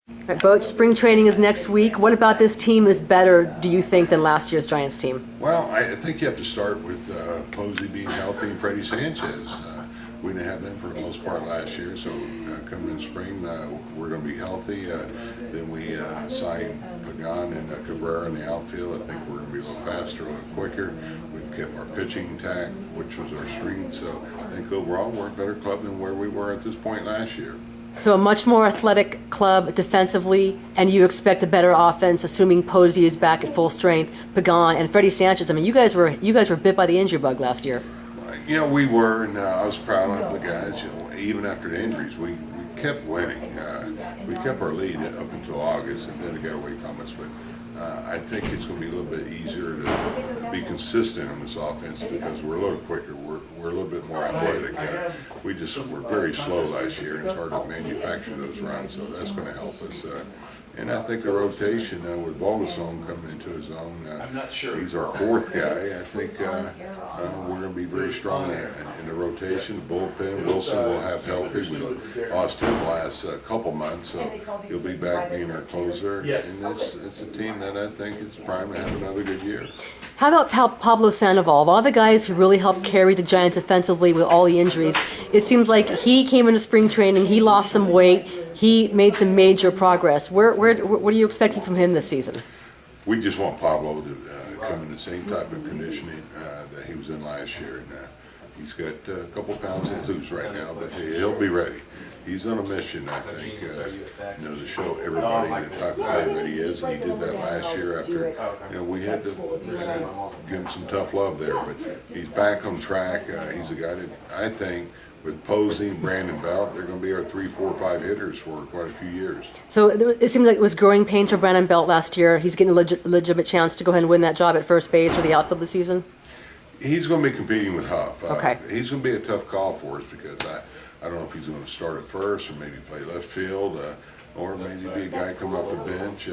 All right, Boch, spring training is next week. What about this team is better, do you think, than last year's Giants team? Well, I think you have to start with Posey being healthy and Freddie Sanchez. We didn't have them for the most part last year, so coming in spring, we're going to be healthy. Then we signed Pagan and Cabrera in the outfield. I think we're going to be a little faster, a little quicker. We've kept our pitching intact, which was our strength. So I think overall we're a better club than where we were at this point last year. So a much more athletic club defensively, and you expect a better offense, assuming Posey is back at full strength, Pagan and Freddie Sanchez. I mean, you guys were bit by the injury bug last year. You know, we were, and I was proud of the guys. You know, even after the injuries, we kept winning. We kept our lead up until August, and then it got away from us. But I think it's going to be a little bit easier to be consistent on this offense because we're a little quicker. We're a little bit more athletic. We just were very slow last year, and it's hard to manufacture those runs, so that's going to help us. And I think the rotation with Volgasson coming into his own, he's our fourth guy. I think we're going to be very strong in the rotation. The bullpen, Wilson will have healthy. We lost him last couple months, so he'll be back being our closer. And it's a team that I think is primed to have another good year. How about Pablo Sandoval? Of all the guys who really helped carry the Giants offensively with all the injuries, it seems like he came into spring training, he lost some weight, he made some major progress. What are you expecting from him this season? We just want Pablo to come in the same type of conditioning that he was in last year. And he's got a couple pounds to lose right now, but he'll be ready. He's on a mission, I think, to show everybody the type of player that he is. And he did that last year after, we had to give him some tough love there. But he's back on track. He's a guy that I think, with Posey and Brandon Belt, they're going to be our 3, 4, 5 hitters for quite a few years. So it seems like it was growing pains for Brandon Belt last year. He's getting a legitimate chance to go ahead and win that job at first base or the outfield this season? He's going to be competing with Huff. Okay. He's going to be a tough call for us because I don't know if he's going to start at first or maybe play left field or maybe be a guy coming off the bench.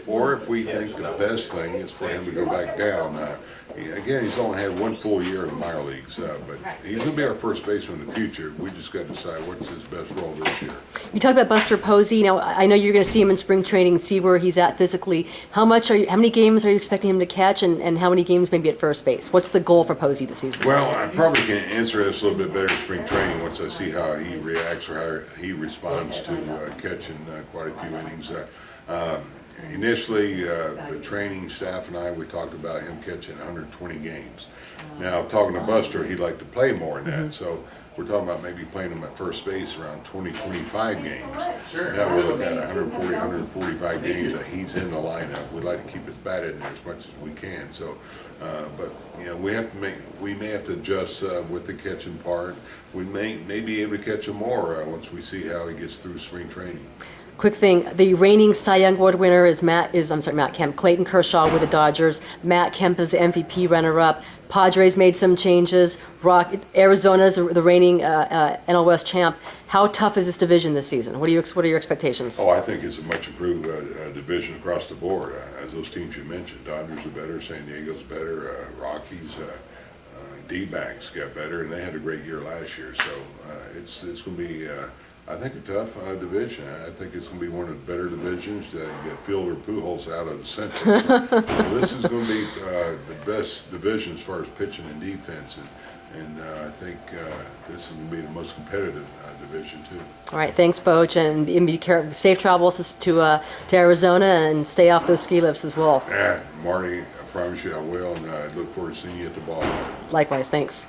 Or if we think the best thing is for him to go back down. Again, he's only had one full year in the minor leagues, but he's going to be our first baseman in the future. We just got to decide what's his best role this year. You talked about Buster Posey. Now, I know you're going to see him in spring training and see where he's at physically. How many games are you expecting him to catch, and how many games maybe at first base? What's the goal for Posey this season? Well, I probably can answer this a little bit better in spring training once I see how he reacts or how he responds to catching quite a few innings. Initially, the training staff and I, we talked about him catching 120 games. Now, talking to Buster, he'd like to play more than that, so we're talking about maybe playing him at first base around 20, 25 games. Now we're looking at 140, 145 games that he's in the lineup. We'd like to keep his bat in there as much as we can. So, but we may have to adjust with the catching part. We may be able to catch him more once we see how he gets through spring training. Quick thing, the reigning Cy Young Award winner is Matt Kemp. Clayton Kershaw with the Dodgers. Matt Kemp is the MVP runner-up. Padres made some changes. Arizona's the reigning NL West champ. How tough is this division this season? What are your expectations? Oh, I think it's a much improved division across the board. As those teams you mentioned, Dodgers are better, San Diego's better, Rockies, D-backs got better, and they had a great year last year. So it's going to be, I think, a tough division. I think it's going to be one of the better divisions. You got Fielder and Pujols out of the Central. So this is going to be the best division as far as pitching and defense. And I think this is going to be the most competitive division, too. All right, thanks, Boch, and be careful. Safe travels to Arizona, and stay off those ski lifts as well. Marty, I promise you I will, and I look forward to seeing you at the ball. Likewise, thanks.